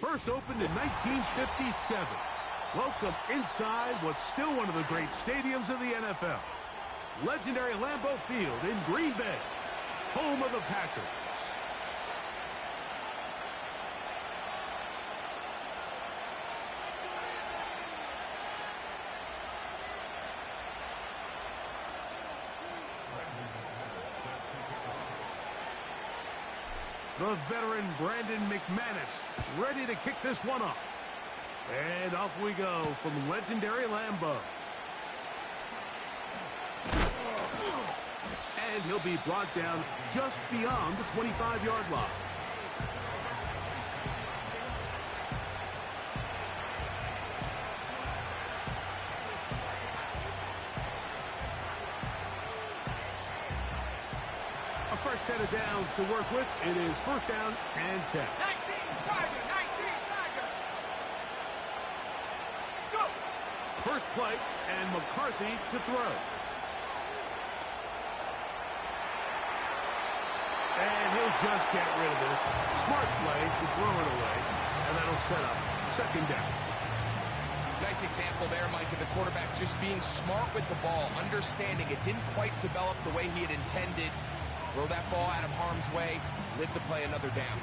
First opened in 1957. Welcome inside what's still one of the great stadiums of the NFL. Legendary Lambeau Field in Green Bay, home of the Packers. The veteran Brandon McManus ready to kick this one off. And off we go from legendary Lambeau. And he'll be brought down just beyond the 25-yard line. A fresh set of downs to work with. It is first down and 10. 19, Tiger, 19, Tiger. Go. First play, and McCarthy to throw. And he'll just get rid of this. Smart play to throw it away, and that'll set up second down. Nice example there, Mike, of the quarterback just being smart with the ball, understanding it didn't quite develop the way he had intended. Throw that ball out of harm's way, live to play another down.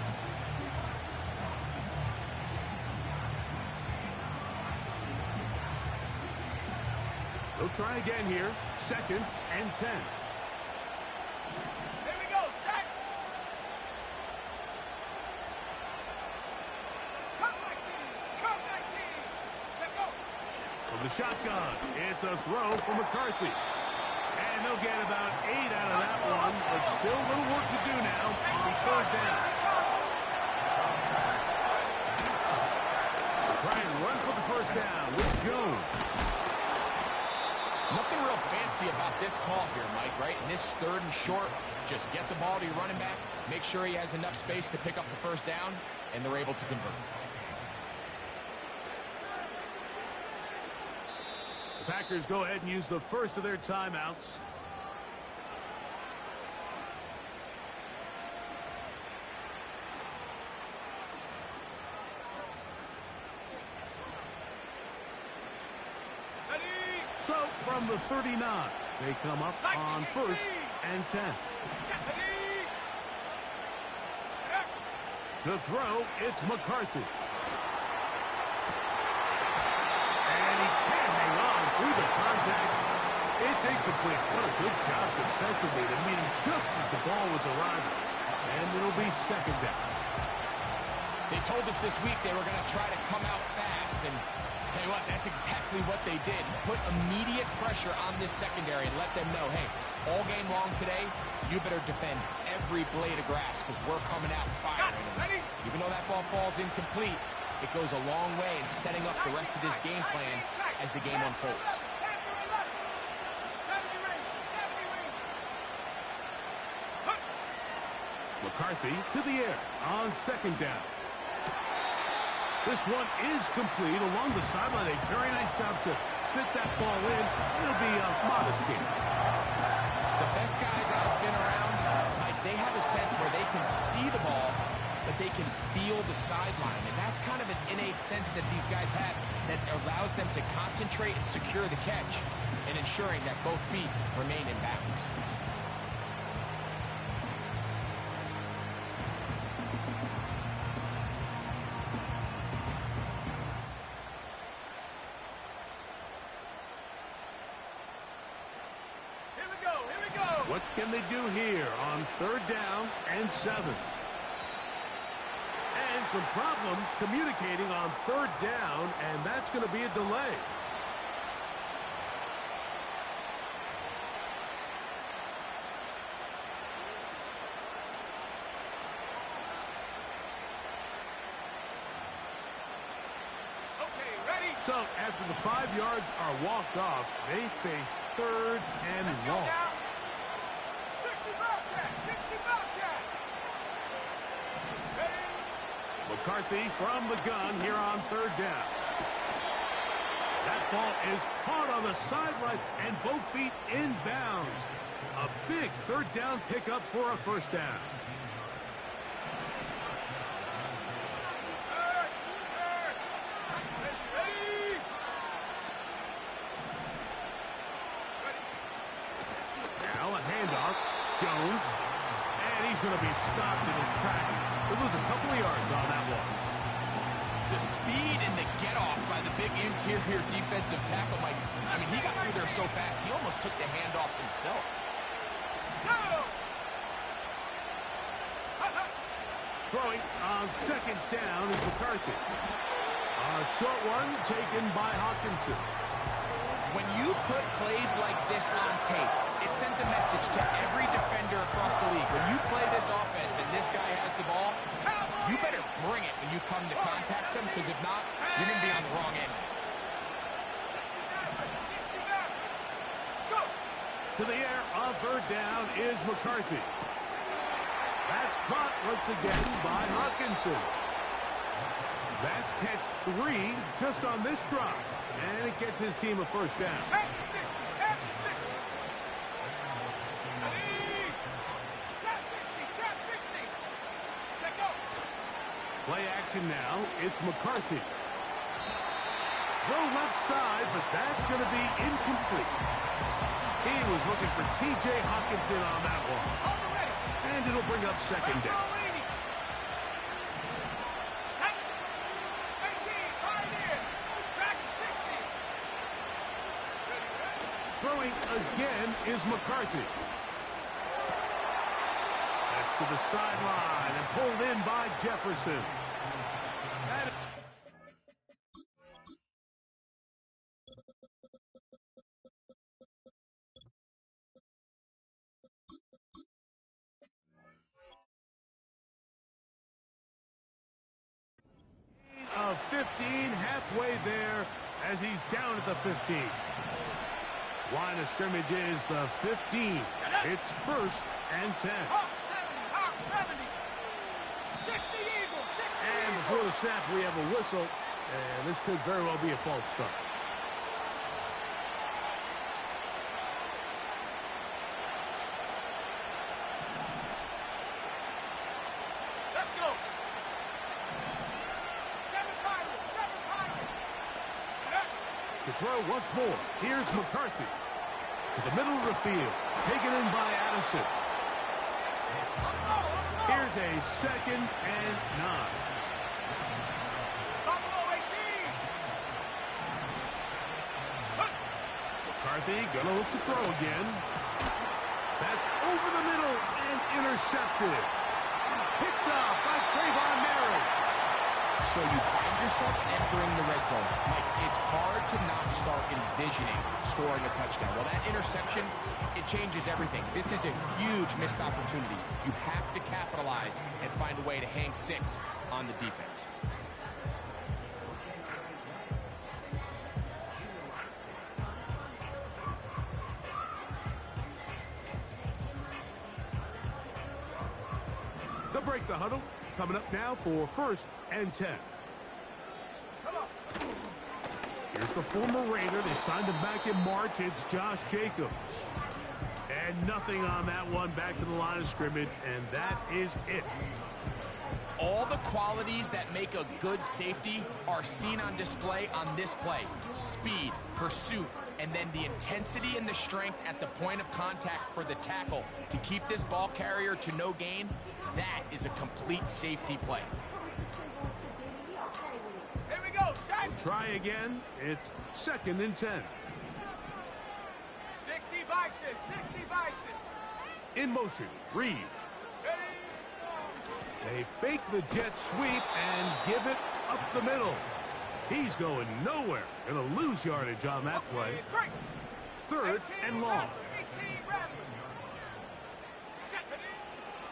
They'll try again here. Second and 10. Here we go, set. Come 19, set go. From the shotgun, it's a throw for McCarthy. And they'll get about 8 out of that one, but still a little work to do now on third down. They'll try and run for the first down with Jones. Nothing real fancy about this call here, Mike, right? In this third and short, just get the ball to your running back, make sure he has enough space to pick up the first down, and they're able to convert. The Packers go ahead and use the first of their timeouts. So, from the 39, they come up on first and 10. To throw, it's McCarthy. And he can't hang on through the contact. It's incomplete. What a good job defensively to meet him just as the ball was arriving. And it'll be second down. They told us this week they were going to try to come out fast, and tell you what, that's exactly what they did. Put immediate pressure on this secondary and let them know, hey, all game long today, you better defend every blade of grass because we're coming out firing. Even though that ball falls incomplete, it goes a long way in setting up the rest of this game plan as the game unfolds. McCarthy to the air on second down. This one is complete along the sideline. A very nice job to fit that ball in. It'll be a modest gain. The best guys I've been around, Mike, they have a sense where they can see the ball, but they can feel the sideline. And that's kind of an innate sense that these guys have that allows them to concentrate and secure the catch and ensuring that both feet remain in bounds. What can they do here on third down and 7? And some problems communicating on third down, and that's going to be a delay. Okay, ready? So after the 5 yards are walked off, they face third and long. 60 Bobcat, 60 Bobcat. Ready? McCarthy from the gun here on third down. That ball is caught on the sideline and both feet in bounds. A big third down pickup for a first down. Jones. And he's going to be stopped in his tracks. He'll lose a couple of yards on that one. The speed and the get-off by the big interior defensive tackle, Mike. I mean, he got through there so fast, he almost took the handoff himself. Throwing on second down is McCarthy. A short one taken by Hawkinson. When you put plays like this on tape, it sends a message to every defender across the league. When you play this offense and this guy has the ball, you better bring it when you come to contact him, because if not, you're going to be on the wrong end. To the air on third down is McCarthy. That's caught once again by Hawkinson. That's catch 3 just on this drive. And it gets his team a first down. At the 60, at the 60. Trap 60, trap 60. Check go. Play action now. It's McCarthy. Throw left side, but that's going to be incomplete. He was looking for T.J. Hawkinson on that one. And it'll bring up second down. Throwing again is McCarthy. That's to the sideline and pulled in by Jefferson. Of 15, halfway there as he's down at the 15. Line of scrimmage is the 15. It's first and 10. Hawk 70, Hawk 70. 60 Eagles, 60 And before the snap, we have a whistle. And this could very well be a false start. Let's go. 7 Pirates, 7 Pirates. To throw once more, here's McCarthy. To the middle of the field, taken in by Addison. Here's a 2nd and 9. Buffalo 18. McCarthy gonna look to throw again. That's over the middle and intercepted. Picked up by Trayvon Merritt. So you find yourself entering the red zone. Mike, it's hard to not start envisioning scoring a touchdown. Well, that interception, it changes everything. This is a huge missed opportunity. You have to capitalize and find a way to hang 6 on the defense. They'll break the huddle. Coming up now for first and 10. Here's the former Raider. They signed him back in March. It's Josh Jacobs. And nothing on that one. Back to the line of scrimmage, and that is it. All the qualities that make a good safety are seen on display on this play. Speed, pursuit, and then the intensity and the strength at the point of contact for the tackle to keep this ball carrier to no gain. That is a complete safety play. Here we go, set. We'll try again. It's 2nd and 10. 60 Bison, 60 Bison. In motion, Reed. They fake the jet sweep and give it up the middle. He's going nowhere. Going to lose yardage on that play. 3rd and long. 18 Rattler.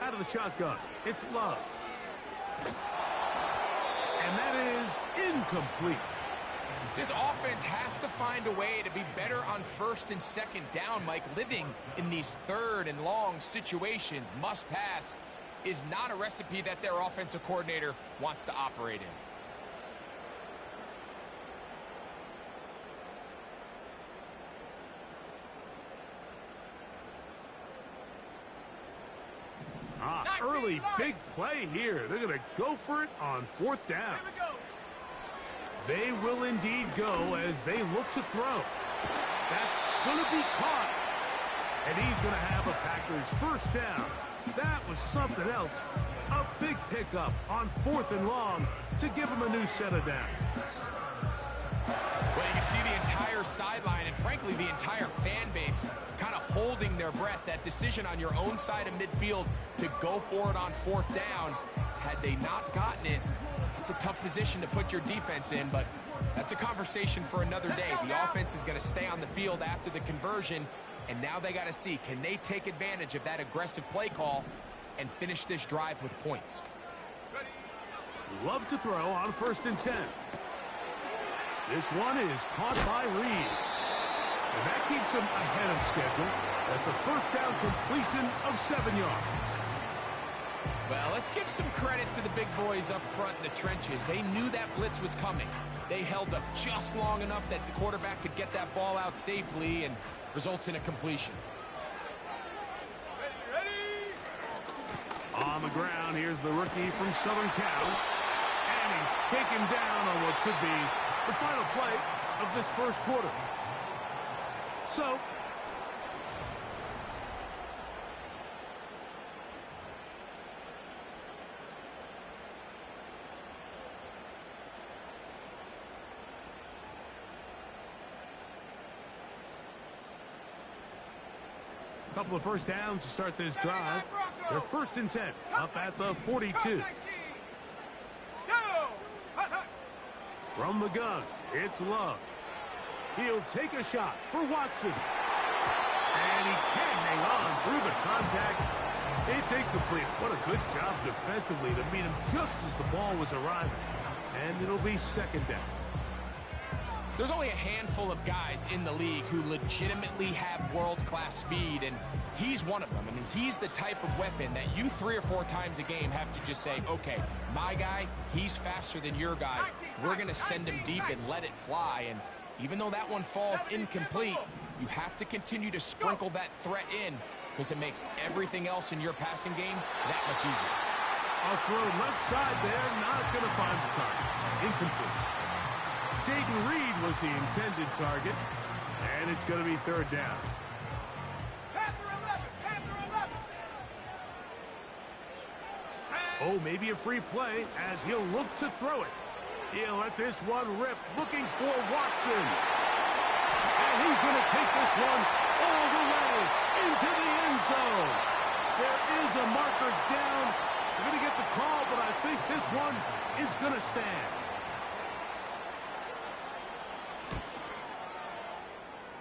Out of the shotgun, it's Love. And that is incomplete. This offense has to find a way to be better on 1st and 2nd down, Mike. Living in these 3rd and long situations, must pass, is not a recipe that their offensive coordinator wants to operate in. Early big play here. They're going to go for it on 4th down. Here we go. They will indeed go as they look to throw. That's going to be caught. And he's going to have a Packers first down. That was something else. A big pickup on 4th and long to give him a new set of downs. Well, you can see the entire sideline and, frankly, the entire fan base kind of holding their breath. That decision on your own side of midfield to go for it on 4th down, had they not gotten it, it's a tough position to put your defense in, but that's a conversation for another day. The offense is going to stay on the field after the conversion, and now they got to see, can they take advantage of that aggressive play call and finish this drive with points? Love to throw on 1st and 10. This one is caught by Reed. And that keeps him ahead of schedule. That's a first down completion of 7 yards. Well, let's give some credit to the big boys up front in the trenches. They knew that blitz was coming. They held up just long enough that the quarterback could get that ball out safely and results in a completion. Ready. On the ground, here's the rookie from Southern Cal. And he's taken down on what should be the final play of this first quarter. So, a couple of first downs to start this drive. They're 1st and 10, up at the 42. From the gun, it's Love. He'll take a shot for Watson. And he can't hang on through the contact. It's incomplete. What a good job defensively to meet him just as the ball was arriving. And it'll be 2nd down. There's only a handful of guys in the league who legitimately have world-class speed, and he's one of them. I mean, he's the type of weapon that you 3 or 4 times a game have to just say, okay, my guy, he's faster than your guy. We're going to send him deep and let it fly. And even though that one falls incomplete, you have to continue to sprinkle that threat in because it makes everything else in your passing game that much easier. A throw left side there, not going to find the target. Incomplete. Jaden Reed was the intended target, and it's going to be 3rd down. Oh, maybe a free play as he'll look to throw it. He'll let this one rip, looking for Watson. And he's going to take this one all the way into the end zone. There is a marker down. They're going to get the call, but I think this one is going to stand.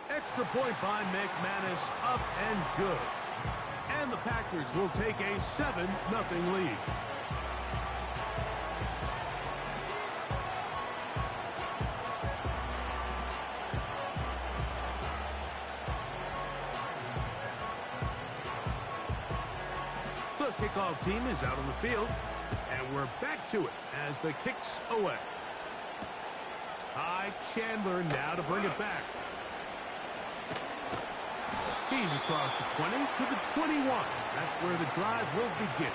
Extra point by McManus, up and good. And the Packers will take a 7-0 lead. The kickoff team is out on the field, and we're back to it as the kick's away. Ty Chandler now to bring it back. He's across the 20 to the 21. That's where the drive will begin.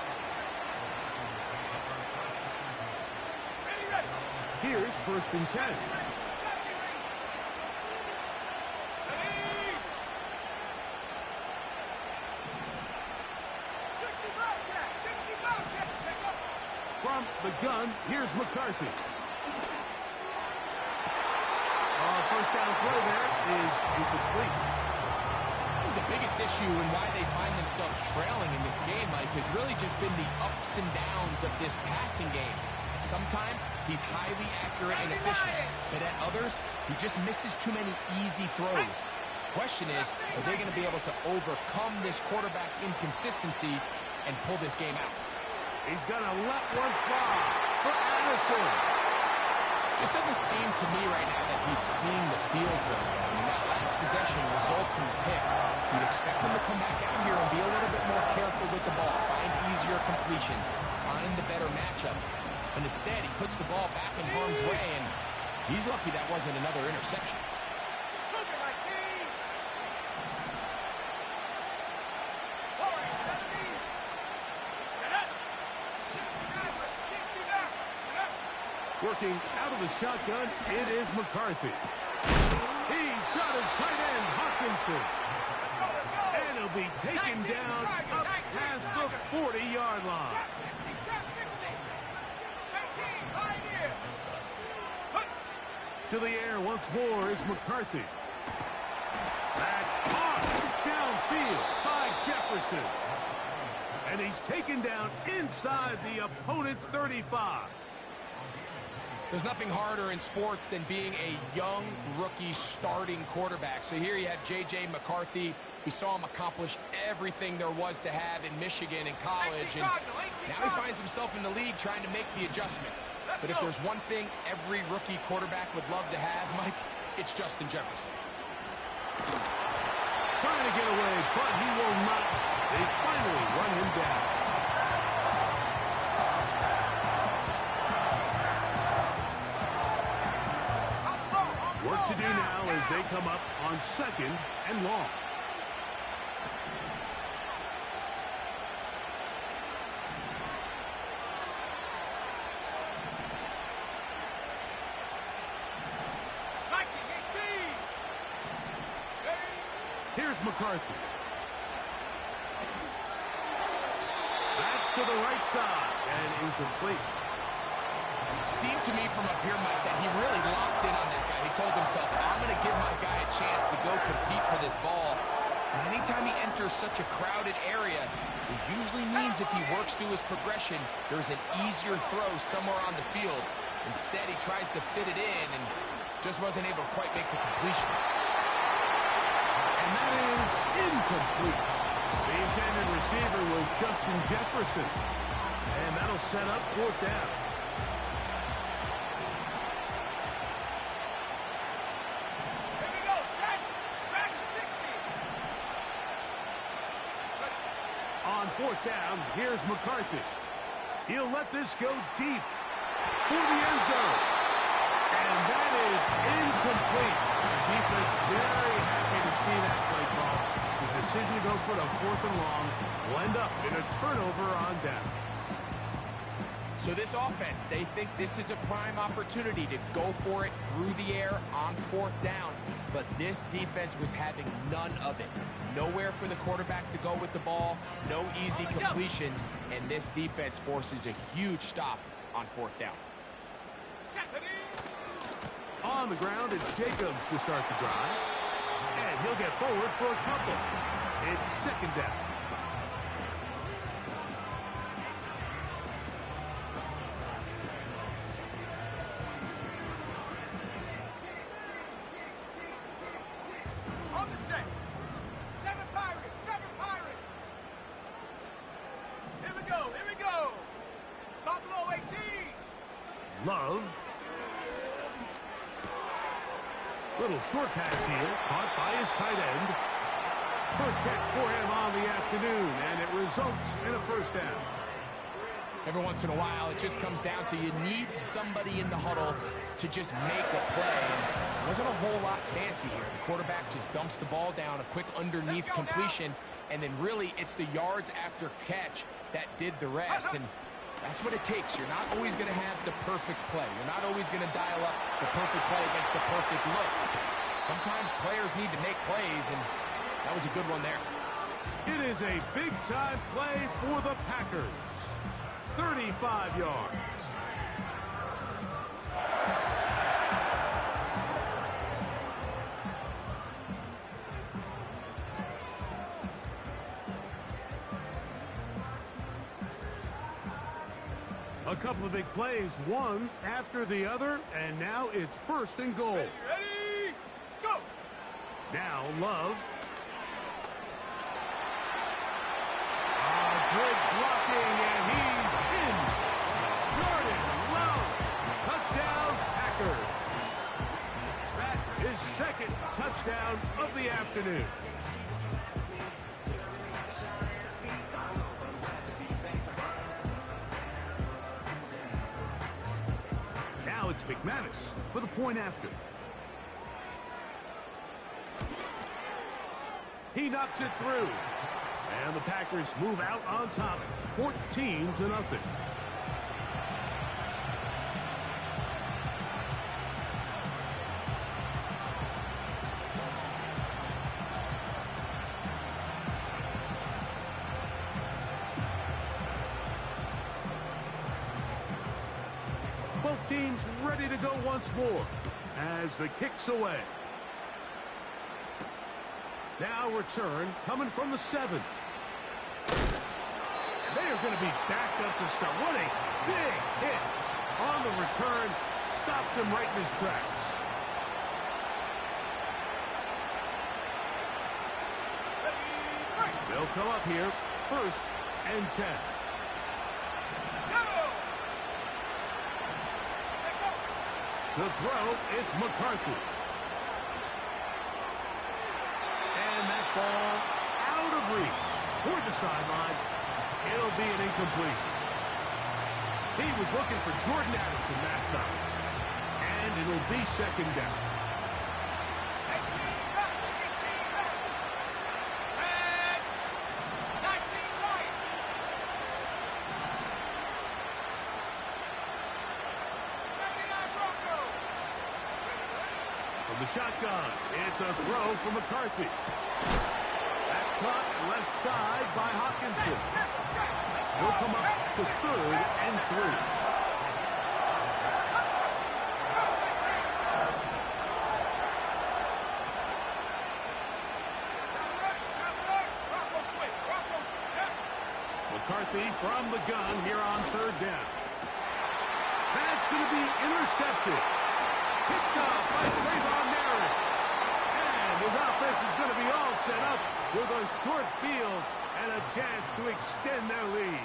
Here's 1st and 10. From the gun, here's McCarthy. First down play there is incomplete. The biggest issue and why they find themselves trailing in this game, Mike, has really just been the ups and downs of this passing game. Sometimes he's highly accurate and efficient, but at others, he just misses too many easy throws. Question is, are they going to be able to overcome this quarterback inconsistency and pull this game out? He's going to let one fly for Addison. This doesn't seem to me right now that he's seeing the field very well. I mean, that last possession results in the pick. You'd expect him to come back out here and be a little bit more careful with the ball, find easier completions, find the better matchup. But instead, he puts the ball back in harm's way, and he's lucky that wasn't another interception. Working out of the shotgun, it is McCarthy. He's got his tight end, Hawkinson. And he'll be taken 19, down Tiger, up 19, past Tiger. the 40-yard line. Trap 60, trap 60. 18, Pioneer. Hook. To the air once more is McCarthy. That's caught downfield by Jefferson. And he's taken down inside the opponent's 35. There's nothing harder in sports than being a young rookie starting quarterback. So here you have J.J. McCarthy. We saw him accomplish everything there was to have in Michigan in college. And now he finds himself in the league trying to make the adjustment. But if there's one thing every rookie quarterback would love to have, Mike, it's Justin Jefferson. Trying to get away, but he will not. They finally run him down. Work to do now as they come up on 2nd and long. Here's McCarthy. That's to the right side and incomplete. Seemed to me from up here, Mike, that he really locked in on that guy. He told himself, I'm going to give my guy a chance to go compete for this ball. And anytime he enters such a crowded area, it usually means if he works through his progression, there's an easier throw somewhere on the field. Instead, he tries to fit it in and just wasn't able to quite make the completion. And that is incomplete. The intended receiver was Justin Jefferson. And that'll set up 4th down. Here we go, set. Track 60. On 4th down, here's McCarthy. He'll let this go deep for the end zone. And that is incomplete. The defense very happy to see that play call. The decision to go for the 4th and long will end up in a turnover on down. So this offense, they think this is a prime opportunity to go for it through the air on 4th down. But this defense was having none of it. Nowhere for the quarterback to go with the ball, no easy completions, and this defense forces a huge stop on 4th down. On the ground, it's Jacobs to start the drive. And he'll get forward for a couple. It's 2nd down. On the set. 7 Pirates, 7 Pirates. Here we go, here we go. Buffalo 18. Love. Little short pass here, caught by his tight end. First catch for him on the afternoon, and it results in a 1st down. Every once in a while, it just comes down to you need somebody in the huddle to just make a play. And it wasn't a whole lot fancy here. The quarterback just dumps the ball down, a quick underneath completion, and then really it's the yards after catch that did the rest. And that's what it takes. You're not always going to have the perfect play. You're not always going to dial up the perfect play against the perfect look. Sometimes players need to make plays, and that was a good one there. It is a big-time play for the Packers. 35 yards. A couple of big plays, one after the other, and now it's 1st and goal. Ready, go. Now Love. Good blocking, and he's in. Jordan Love. Touchdown, Packers. That is 2nd touchdown of the afternoon. Now it's McManus for the point after. He knocks it through. And the Packers move out on top, 14-0. Both teams ready to go once more as the kick's away. Now return coming from the 7. They are going to be backed up to start. What a big hit on the return. Stopped him right in his tracks. They'll come up here, 1st and 10. To throw, it's McCarthy. And that ball out of reach toward the sideline. It'll be an incompletion. He was looking for Jordan Addison that time. And it'll be 2nd down. From the shotgun, it's a throw from McCarthy. That's caught left side by Hawkinson. He'll come up to 3rd and 3. McCarthy from the gun here on 3rd down. That's going to be intercepted. Picked up by Trayvon Merritt. And his offense is going to be all set up with a short field and a chance to extend their lead.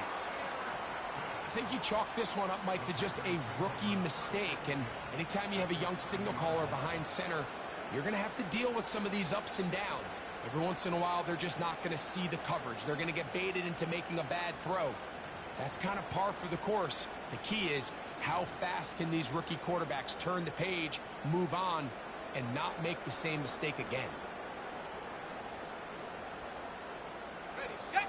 I think you chalk this one up, Mike, to just a rookie mistake. And anytime you have a young signal caller behind center, you're going to have to deal with some of these ups and downs. Every once in a while, they're just not going to see the coverage. They're going to get baited into making a bad throw. That's kind of par for the course. The key is how fast can these rookie quarterbacks turn the page, move on, and not make the same mistake again. Ready, set.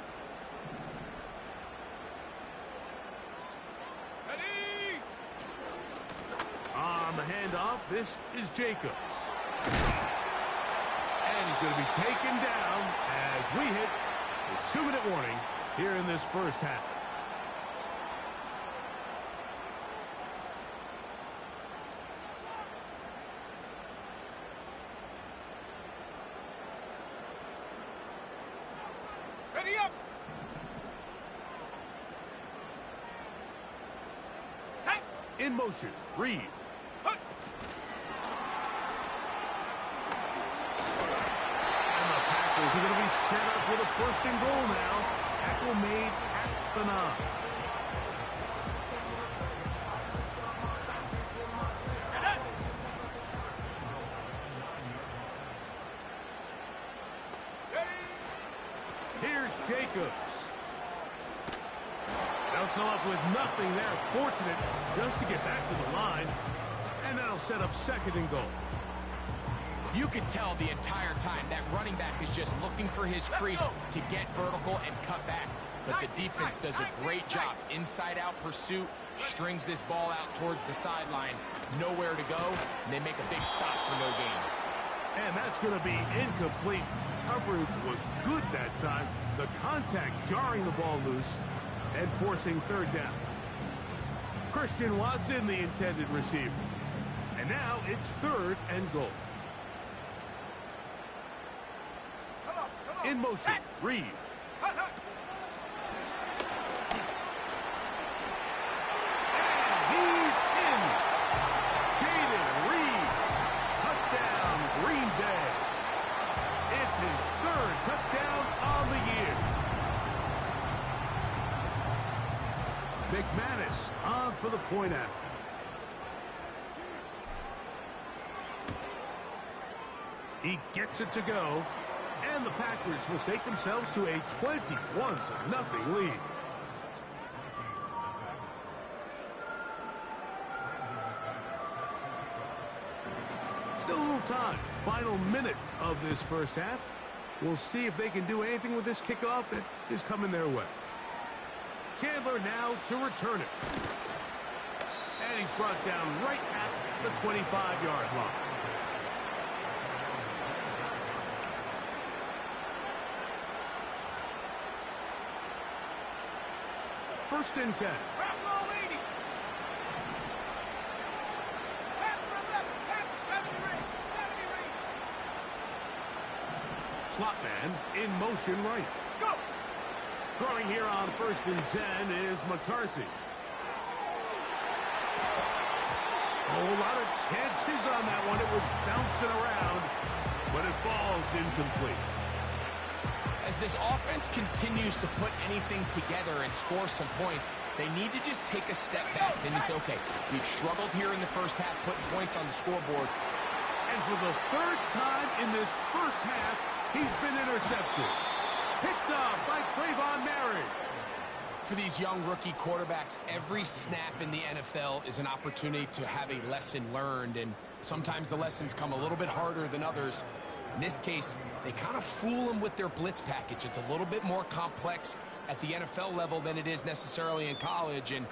Ready. On the handoff, this is Jacobs. And he's going to be taken down as we hit the 2-minute warning here in this first half. Ready up. Set. In motion, Reed. Hut. And the Packers are going to be set up with a 1st and goal now. Tackle made at the 9. Here's Jacobs. They'll come up with nothing there. Fortunate just to get back to the line. And that'll set up 2nd and goal. You can tell the entire time that running back is just looking for his crease to get vertical and cut back. But the defense does a great job. Inside-out pursuit, strings this ball out towards the sideline. Nowhere to go, and they make a big stop for no gain. And that's going to be incomplete. Coverage was good that time. The contact jarring the ball loose and forcing 3rd down. Christian Watson, the intended receiver. And now it's 3rd and goal. In motion, Reed. Hut, hut. And he's in. Jaden Reed. Touchdown, Green Bay. It's his 3rd touchdown on the year. McManus on for the point after. He gets it to go. And the Packers will stake themselves to a 21-0 lead. Still a little time. Final minute of this first half. We'll see if they can do anything with this kickoff that is coming their way. Chandler now to return it. And he's brought down right at the 25-yard line. First and 10. slot man in motion right. Go! Throwing here on 1st and 10 is McCarthy. A lot of chances on that one. It was bouncing around, but it falls incomplete. As this offense continues to put anything together and score some points, they need to just take a step back and say, okay, we've struggled here in the first half, putting points on the scoreboard. And for the 3rd time in this first half, he's been intercepted. Picked up by Trayvon Merritt. For these young rookie quarterbacks, every snap in the NFL is an opportunity to have a lesson learned, and sometimes the lessons come a little bit harder than others. In this case, they kind of fool them with their blitz package. It's a little bit more complex at the NFL level than it is necessarily in college, and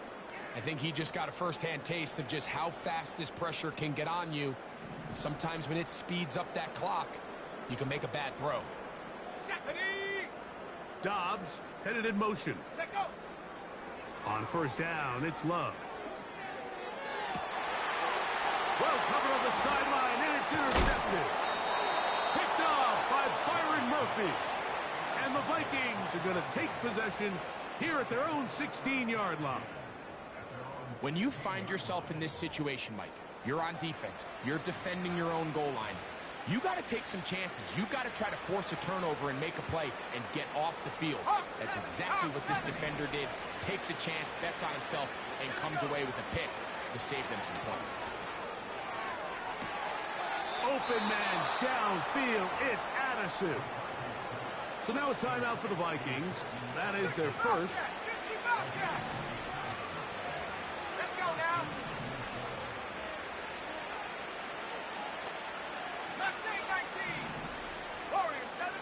I think he just got a first-hand taste of just how fast this pressure can get on you. And sometimes when it speeds up that clock, you can make a bad throw. Dobbs headed in motion. Set, go. On 1st down, it's Love. Well covered on the sideline, and it's intercepted. Picked off by Byron Murphy. And the Vikings are going to take possession here at their own 16-yard line. When you find yourself in this situation, Mike, you're on defense, you're defending your own goal line, you got to take some chances. You got to try to force a turnover and make a play and get off the field. That's exactly what this defender did. Takes a chance, bets on himself, and comes away with a pick to save them some points. Open man downfield. It's Addison. So now a timeout for the Vikings. That is their first. 60 Bobcat. Let's go now. Mustang 19. Warrior 70.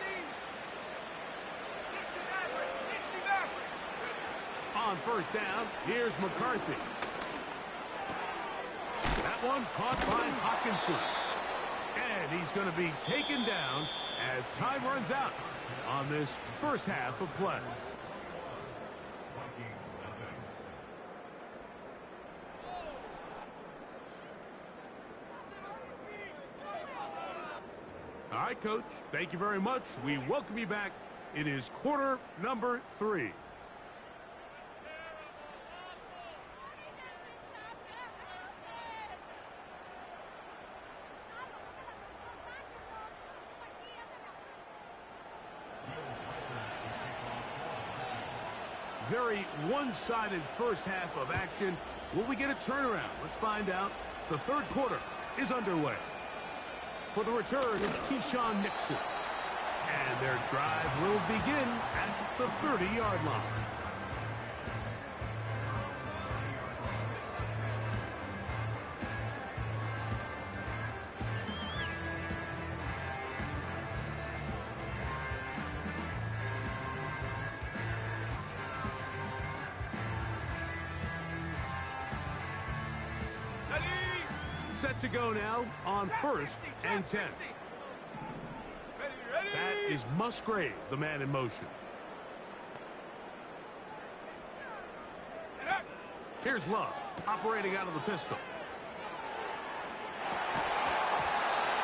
60 Maverick. 60 Maverick. On 1st down, here's McCarthy. That one caught by Hockenson. And he's going to be taken down as time runs out on this first half of play. All right, Coach, thank you very much. We welcome you back. It is quarter number 3. Very one-sided first half of action. Will we get a turnaround? Let's find out. The 3rd quarter is underway. For the return, it's Keyshawn Nixon. And their drive will begin at the 30-yard line. Set to go now on 1st and 10. That is Musgrave, the man in motion. Here's Love, operating out of the pistol.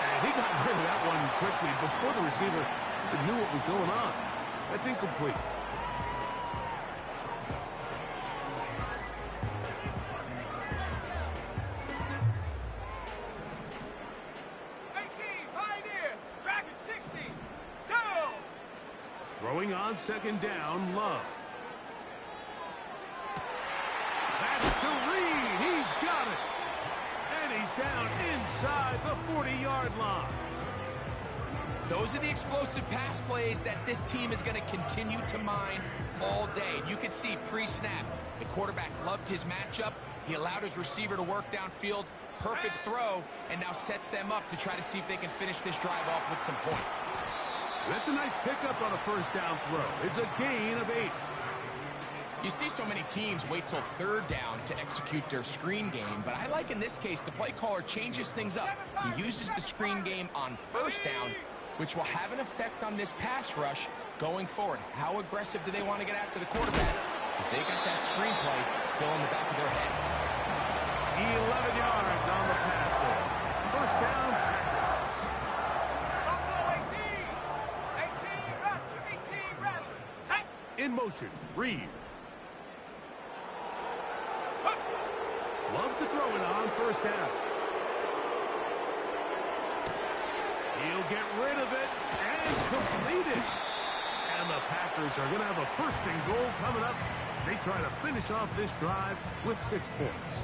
And he got rid of that one quickly before the receiver knew what was going on. That's incomplete. Throwing on 2nd down, Love. That's to Reed. He's got it. And he's down inside the 40-yard line. Those are the explosive pass plays that this team is going to continue to mine all day. You could see pre-snap, the quarterback loved his matchup. He allowed his receiver to work downfield. Perfect throw, and now sets them up to try to see if they can finish this drive off with some points. That's a nice pickup on a 1st down throw. It's a gain of 8. You see so many teams wait till 3rd down to execute their screen game, but I like in this case the play caller changes things up. He uses the screen game on 1st down, which will have an effect on this pass rush going forward. How aggressive do they want to get after the quarterback? Because they got that screen play still in the back of their head. 11 yards on the pass there. 1st down. in motion. Reed. Love to throw it on first down. He'll get rid of it and complete it. And the Packers are going to have a first and goal coming up. They try to finish off this drive with 6 points.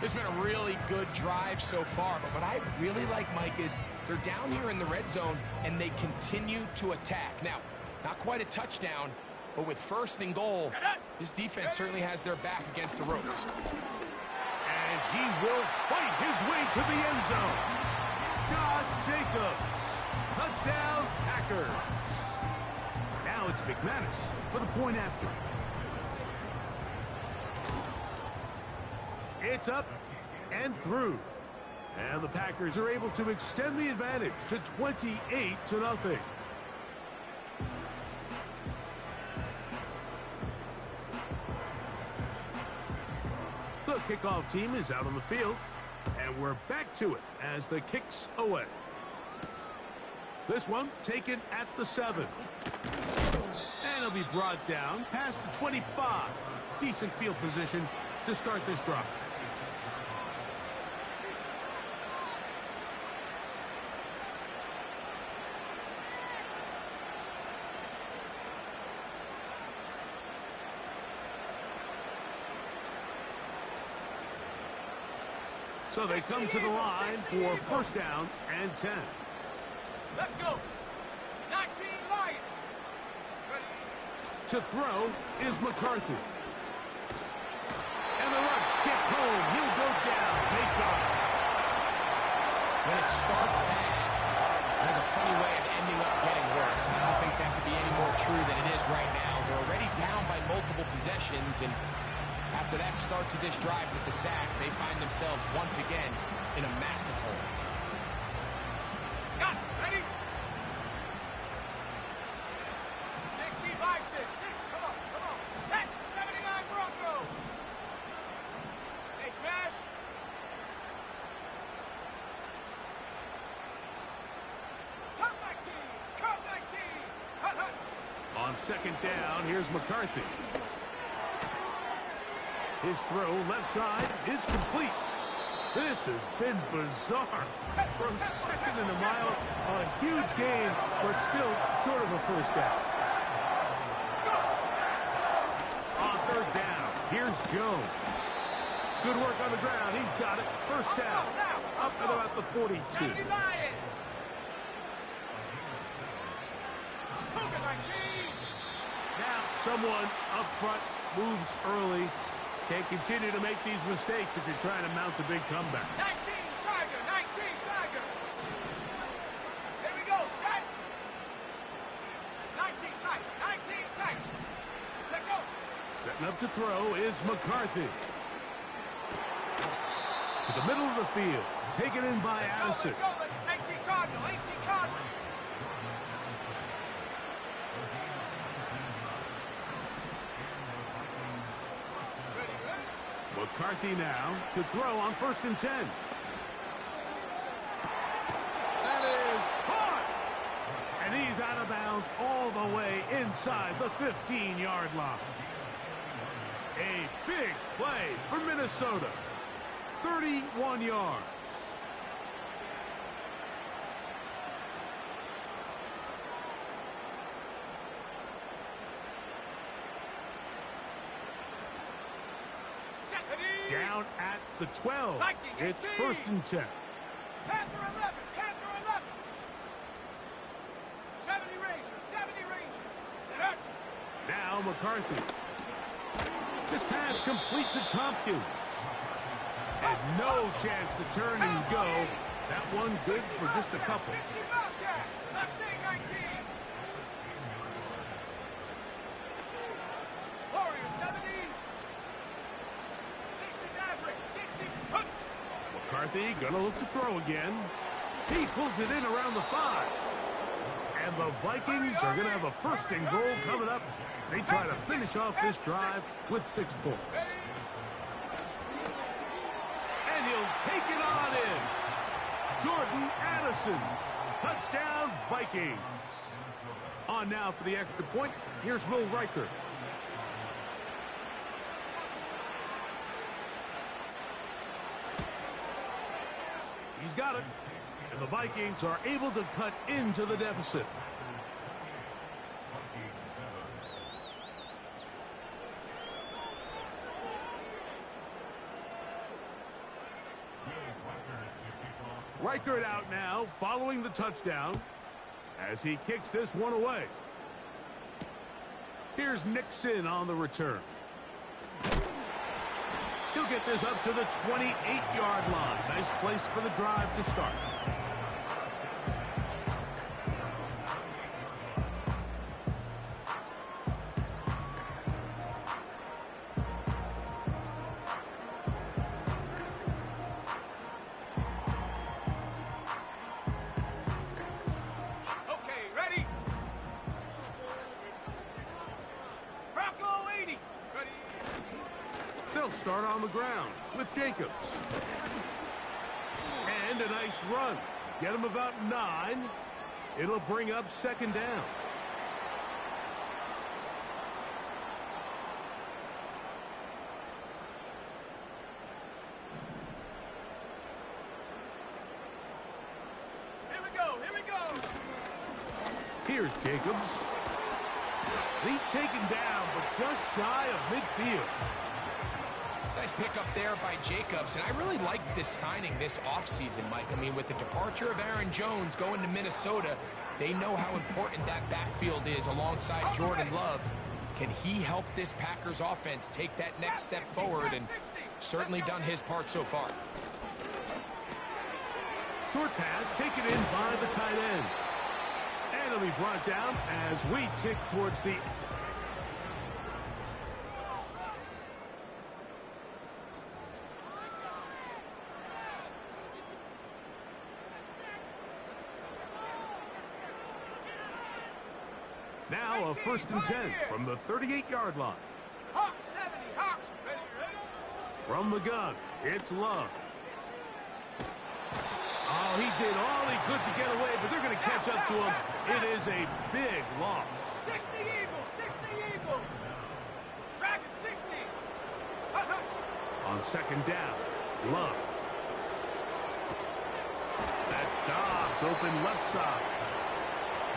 This has been a really good drive so far, but what I really like, Mike, is they're down here in the red zone, and they continue to attack. Now, not quite a touchdown, but with first and goal, this defense certainly has their back against the ropes. And he will fight his way to the end zone. Josh Jacobs. Touchdown, Packers. Now it's McManus for the point after. It's up and through. And the Packers are able to extend the advantage to 28-0. The kickoff team is out on the field, and we're back to it as the kick's away. This one taken at the 7. And it'll be brought down past the 25. Decent field position to start this drive. So they come to the line for first down and 10. Let's go. 19 Lions. To throw is McCarthy. And the rush gets home. He'll go down. They got it. When it starts bad, it has a funny way of ending up getting worse. I don't think that could be any more true than it is right now. They're already down by multiple possessions, and after that start to this drive with the sack, they find themselves once again in a massive hole. Got it. Ready? 60 by 6. Come on. Set. 79 Broncos. Hey, smash. Cut 19. Cut 19. Hut. On second down, here's McCarthy. His throw left side is complete. This has been bizarre. From second and a mile, a huge gain, but still short of a first down. On third down, here's Jones. Good work on the ground. He's got it. First down. Up at about the 42. 70 Lions. Hogan 19. Now someone up front moves early. Can't continue to make these mistakes if you're trying to mount a big comeback. 19 Tiger. 19 Tiger. Here we go. Set. 19 tight. 19 tight. Set go. Setting up to throw is McCarthy. To the middle of the field. Taken in by Addison. Let's go. 18 Cardinal. 18 Cardinal. McCarthy now to throw on first and 10. That is caught. And he's out of bounds all the way inside the 15-yard line. A big play for Minnesota. 31 yards. Down at the 12. It's first and 10. Panther 11. Panther 11. 70 Ranger. 70 Ranger. Now McCarthy. This pass complete to Tompkins. And no chance to turn and go. That one good for just a couple. 60 Bobcats. Let's stay 19. Warriors 70. 60 Maverick. 60. McCarthy gonna look to throw again. He pulls it in around the 5. And the Vikings are gonna have a first and goal coming up. They try to finish off this drive with 6 points. And he'll take it on in. Jordan Addison. Touchdown, Vikings. On now for the extra point. Here's Will Riker. He's got it. And the Vikings are able to cut into the deficit. Riker out now, following the touchdown, as he kicks this one away. Here's Nixon on the return. He'll get this up to the 28-yard line. Nice place for the drive to start. They'll start on the ground with Jacobs. And a nice run. Get him about 9. It'll bring up second down. Here we go, here we go. Here's Jacobs. He's taken down, but just shy of midfield. Nice pick up there by Jacobs, and I really like this signing this offseason, Mike. I mean, with the departure of Aaron Jones going to Minnesota, they know how important that backfield is alongside Jordan Love. Can he help this Packers offense take that next step forward? And certainly done his part so far. Short pass taken in by the tight end. And it'll be brought down as we tick towards the... Now a 1st and 10 from the 38-yard line. Hawks 70, Hawks. Ready, ready? From the gun, it's Love. Oh, he did all he could to get away, but they're going to catch up to him. It is a big loss. 60 Eagles, 60 Eagles. Dragon 60. On second down, Love. That's Dobbs, open left side.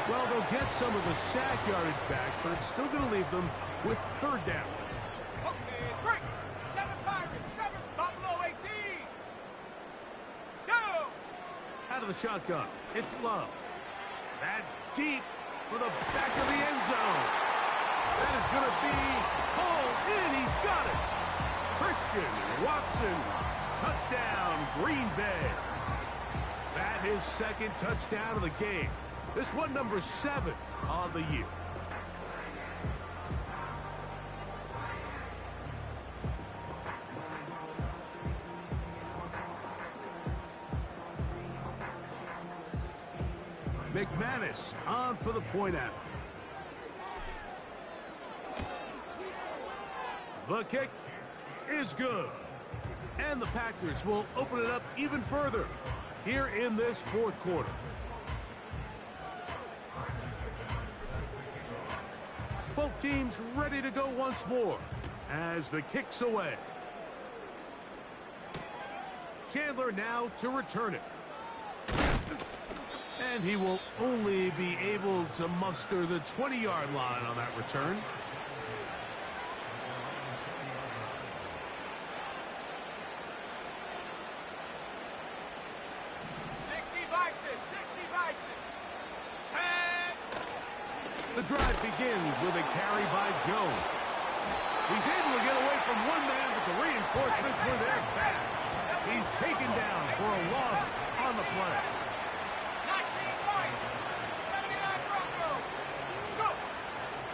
Well, they'll get some of the sack yardage back, but it's still going to leave them with third down. Okay, it's break. 7 Pirates, 7 Buffalo 18. Go! Out of the shotgun, it's Love. That's deep for the back of the end zone. That is going to be pulled in. He's got it. Christian Watson, touchdown, Green Bay. That is second touchdown of the game. This one number 7 on the year. McManus on for the point after. The kick is good. And the Packers will open it up even further here in this fourth quarter. Both teams ready to go once more as the kick's away. Chandler now to return it. And he will only be able to muster the 20-yard line on that return. The drive begins with a carry by Jones. He's able to get away from one man, but the reinforcements were there fast. He's taken down for a loss on the play. 79 Broncos. Go!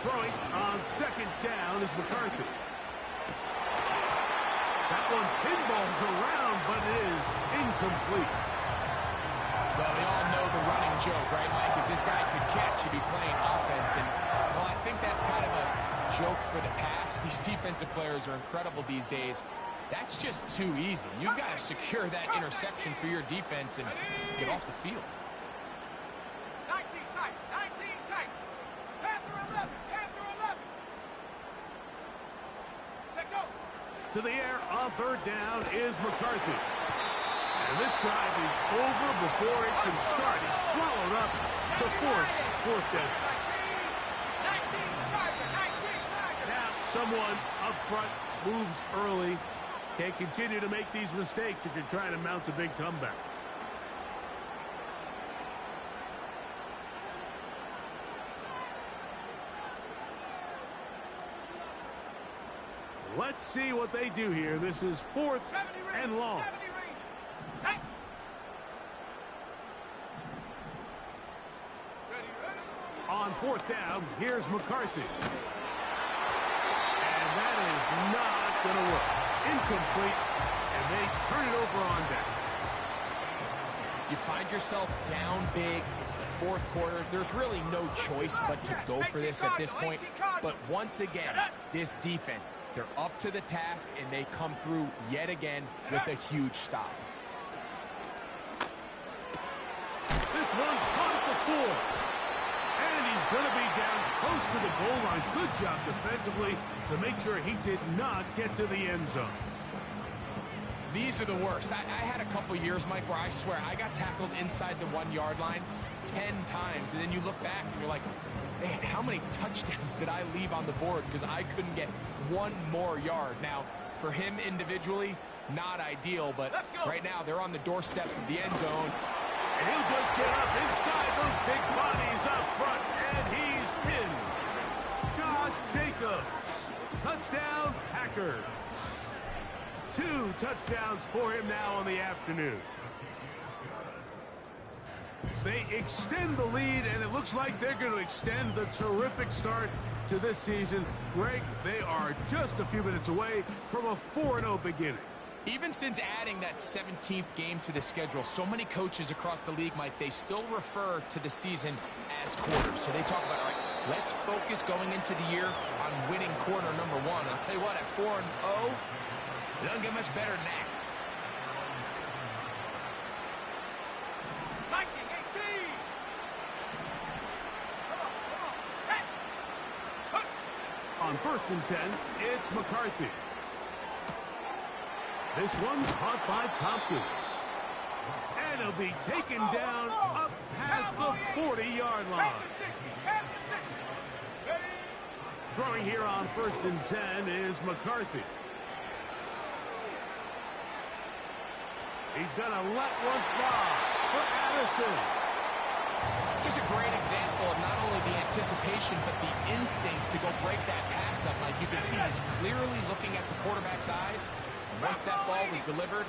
Throwing on second down is McCarthy. That one pinballs around, but it is incomplete. Well, we all know the running joke, right, Mike? If this guy could catch, he'd be playing offense. And, well, I think that's kind of a joke for the pass. These defensive players are incredible these days. That's just too easy. You've got to secure that interception for your defense and get off the field. 19 tight, 19 tight. To the air on third down is McCarthy. And this drive is over before it can start. He's swallowed up to force fourth down. Now, someone up front moves early. Can't continue to make these mistakes if you're trying to mount a big comeback. Let's see what they do here. This is fourth and long. On fourth down, here's McCarthy. And that is not going to work. Incomplete, and they turn it over on downs. You find yourself down big. It's the fourth quarter. There's really no choice but to go for this at this point. But once again, this defense, they're up to the task, and they come through yet again with a huge stop. This one caught at the 4. And he's going to be down close to the goal line. Good job defensively to make sure he did not get to the end zone. These are the worst. I had a couple years, Mike, where I swear I got tackled inside the 1-yard line 10 times. And then you look back and you're like, man, how many touchdowns did I leave on the board because I couldn't get one more yard? Now, for him individually, not ideal, but right now they're on the doorstep of the end zone. And he'll just get up inside those big bodies up front, and he's pinned. Josh Jacobs. Touchdown, Packers. 2 touchdowns for him now on the afternoon. They extend the lead, and it looks like they're going to extend the terrific start to this season. Greg, they are just a few minutes away from a 4-0 beginning. Even since adding that 17th game to the schedule, so many coaches across the league, Mike, they still refer to the season as quarters. So they talk about, all right, let's focus going into the year on winning quarter number 1. I'll tell you what, at 4-0, it doesn't get much better than that. 19-18. Come on, set. On first and 10, it's McCarthy. This one's caught by Tompkins. And he'll be taken down up past the 40-yard line. Throwing here on first and 10 is McCarthy. He's going to let one fly for Addison. Just a great example of not only the anticipation, but the instincts to go break that pass up. Like you can see, he's clearly looking at the quarterback's eyes. Once that ball was delivered,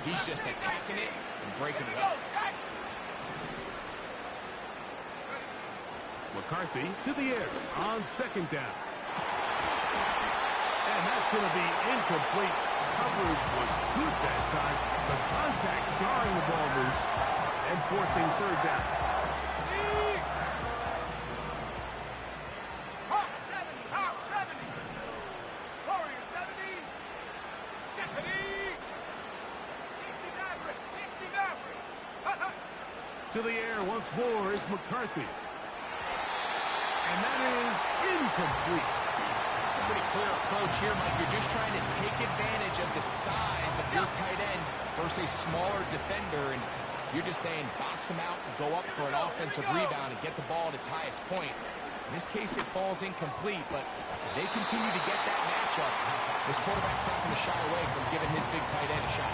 he's just attacking it and breaking it up. McCarthy to the air on second down. And that's going to be incomplete. Coverage was good that time. The contact jarring the ball loose and forcing third down. Hawk 70, Hawk 70. Warrior 70. 70. 60 Maverick, 60 Maverick. To the air once more is McCarthy. And that is incomplete. Pretty clear approach here, Mike. You're just trying to take advantage of the size of your tight end versus a smaller defender, and you're just saying box him out and go up for an offensive rebound and get the ball at its highest point. In this case, it falls incomplete, but if they continue to get that matchup, this quarterback's not going to shy away from giving his big tight end a shot.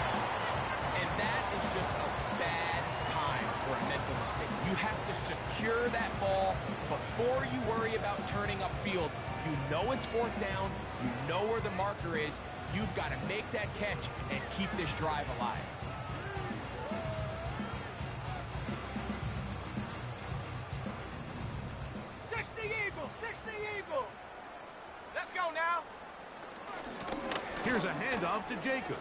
And that is just a bad time for a mental mistake. You have to secure that ball before you worry about turning upfield. You know it's fourth down. You know where the marker is. You've got to make that catch and keep this drive alive. Eagle, 60 Eagle. Let's go now. Here's a handoff to Jacobs.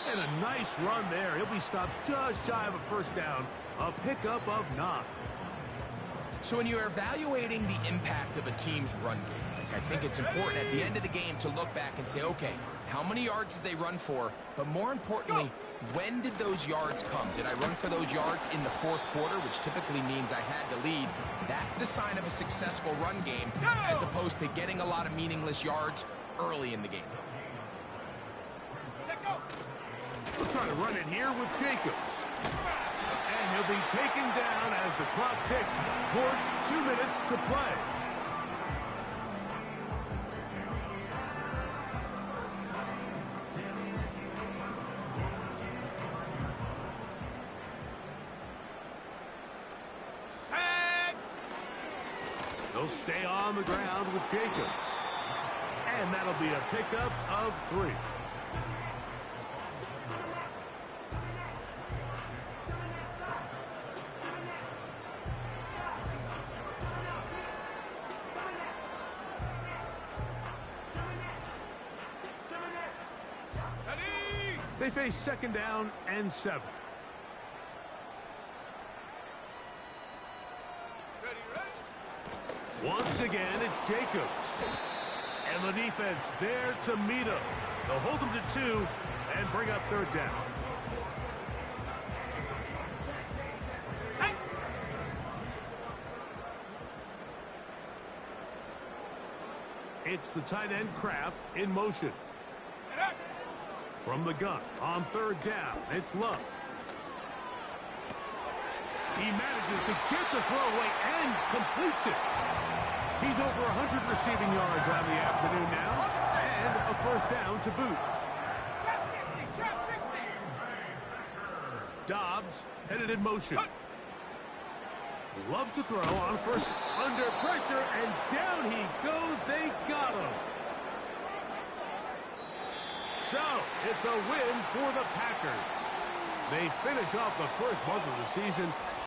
And a nice run there. He'll be stopped just shy of a first down. A pickup of 9. So when you're evaluating the impact of a team's run game, I think it's important at the end of the game to look back and say, okay, how many yards did they run for? But more importantly, when did those yards come? Did I run for those yards in the fourth quarter, which typically means I had the lead? That's the sign of a successful run game, as opposed to getting a lot of meaningless yards early in the game. Set go. We'll try to run it here with Jacobs. And he'll be taken down as the clock ticks towards 2 minutes to play. Set. He'll stay on the ground with Jacobs. And that'll be a pickup of 3. Ready. They face 2nd down and 7. Ready, ready. Once again, it's Jacobs. And the defense there to meet him. They'll hold him to 2 and bring up 3rd down. Set. It's the tight end Kraft in motion. Get up. From the gun on 3rd down, it's Love. He manages to get the throw away and completes it. He's over 100 receiving yards on the afternoon now, and a 1st down to boot. Trap 60. Trap 60. Dobbs headed in motion. Love to throw on 1st, under pressure, and down he goes. They got him. So, it's a win for the Packers. They finish off the first month of the season